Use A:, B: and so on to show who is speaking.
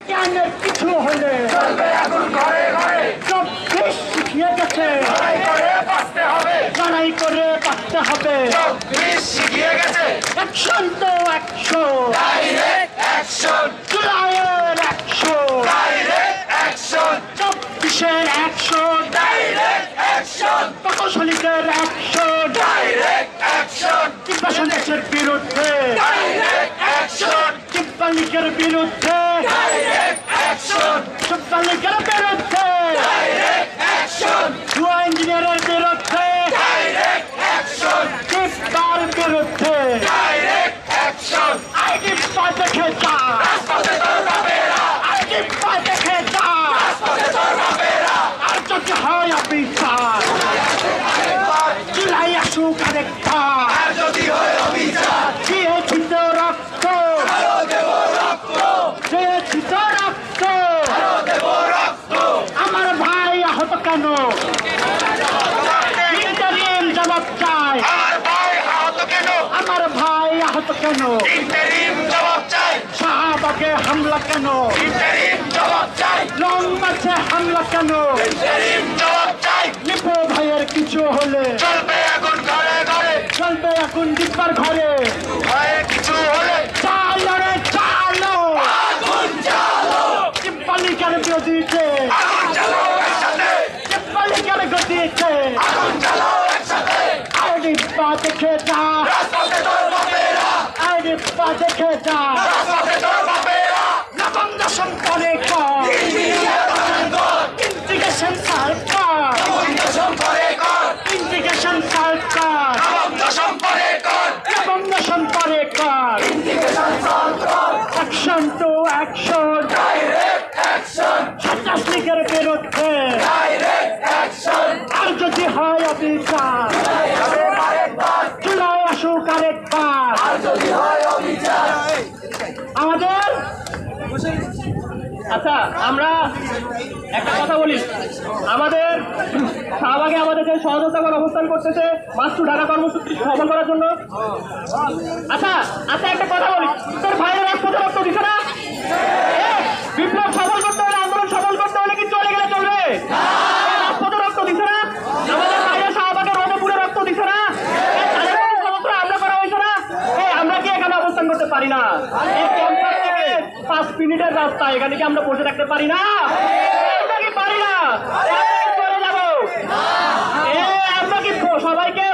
A: জ্ঞানের কিছু হলে
B: চলবে আগুন ঘরে ঘরে,
A: সব দেশ শিখিয়ে গেছে
B: লড়াই করে বাঁচতে হবে,
A: লড়াই করে বাঁচতে হবে।
B: সব দেশ শিখিয়ে গেছে।
A: অ্যাকশন তো অ্যাকশন,
B: ডাইরেক্ট অ্যাকশন,
A: জুলাইয়ের অ্যাকশন,
B: ডাইরেক্ট অ্যাকশন,
A: 24-এর অ্যাকশন,
B: ডাইরেক্ট অ্যাকশন,
A: প্রকৌশলীদের অ্যাকশন,
B: ডাইরেক্ট অ্যাকশন,
A: নির্বাচন দেশের বিরুদ্ধে,
B: ডাইরেক্ট অ্যাকশন,
A: লীগের বিরুদ্ধে,
B: ডাইরেক্ট অ্যাকশন,
A: লীগের বিরুদ্ধে,
B: ডাইরেক্ট অ্যাকশন,
A: ভুয়া ইঞ্জিনিয়ারের বিরুদ্ধে,
B: ডাইরেক্ট অ্যাকশন,
A: টিপ্পার বিরুদ্ধে,
B: ডাইরেক্ট অ্যাকশন।
A: আইডি পা দেখে যা,
B: রাজপথে তোর বাপেরা,
A: আইডি পা দেখে যা,
B: রাজপথে তোর বাপেরা,
A: আর যদি হয় অবিচার, জুলাই আসুক আরেকবার,
B: আর যদি হয় অবিচার,
A: দিয়েছি তো রক্ত,
B: আরো দেব রক্ত,
A: দিয়েছি তো রক্ত,
B: আরো দেব রক্ত।
A: আমার ভাই আহত কেন? ইন্টারিম জবাব চাই,
B: আমার ভাই আহত কেন?
A: আমার ভাই আহত কেন?
B: ইন্টারিম জবাব চাই,
A: শাহবাগে হামলা কেন?
B: ইন্টারিম জবাব চাই,
A: লং মার্চে হামলা কেন?
B: ইন্টারিম জবাব চাই।
A: লিপু ভাইয়ের কিছু হলে
B: চলবে আগুন ঘরে ঘরে,
A: চলবে এখন দিব্যার ঘরে,
B: ভয়ে কিছু হলে
A: চালো রে চালো,
B: আগুন জ্বালো,
A: দিব্যালিকার বিরোধীতে,
B: আগুন জ্বালো একসাথে,
A: দিব্যালিকার গতিতে,
B: আগুন জ্বালো একসাথে।
A: আইডি পা দেখে যা,
B: রাজপথে তোর বাপেরা,
A: আইডি পা দেখে যা,
B: রাজপথে তোর বাপেরা,
A: নবম দশম পরে কর,
B: ইঞ্জিনিয়ার বানান কর,
A: ইন্টিগ্রেশন সরকার,
B: নবম দশম পরে কর,
A: ইন্টিগ্রেশন সরকার,
B: নবম দশম পরে কর,
A: নবম দশম পরে কর,
B: integration Sarkar,
A: action to action,
B: direct action,
A: সন্ত্রাস লীগের বিরুদ্ধে,
B: ডাইরেক্ট অ্যাকশন।
A: আর যদি হয় অবিচার,
B: তবে আরেকবার,
A: জুলাই আসুক আরেকবার।
B: আর যদি হয় অবিচার।
A: আমাদের আচ্ছা, আমরা একটা কথা বলি, আমাদের শাহবাগে আমাদের যে সহযোগিতা অবস্থান করতেছে মাস্টু ঢাকা কর্মসূচি সফল করার জন্য। আচ্ছা আচ্ছা একটা কথা বলি, তোর ভাইয়ের রাজপথে রক্ত দিছে না? বিপ্লব সফল করতে হলে, আন্দোলন সফল করতে হলে কি চলে গেলে চলবে? রাজপথে রক্ত দিছে না? আমাদের ভাইয়ের শাহবাগে রোদপুরে রক্ত দিছে না? তাদের কি সমস্যা আমরা করা হয়েছে না? আমরা কি এখানে অবস্থান করতে পারি না? এই ক্যাম্পাস থেকে 5 মিনিটের রাস্তা, এখানে কি আমরা বসে থাকতে পারি না? আমরা কি পারি না? আমরা কি চলে যাবো? আমরা কি সবাইকে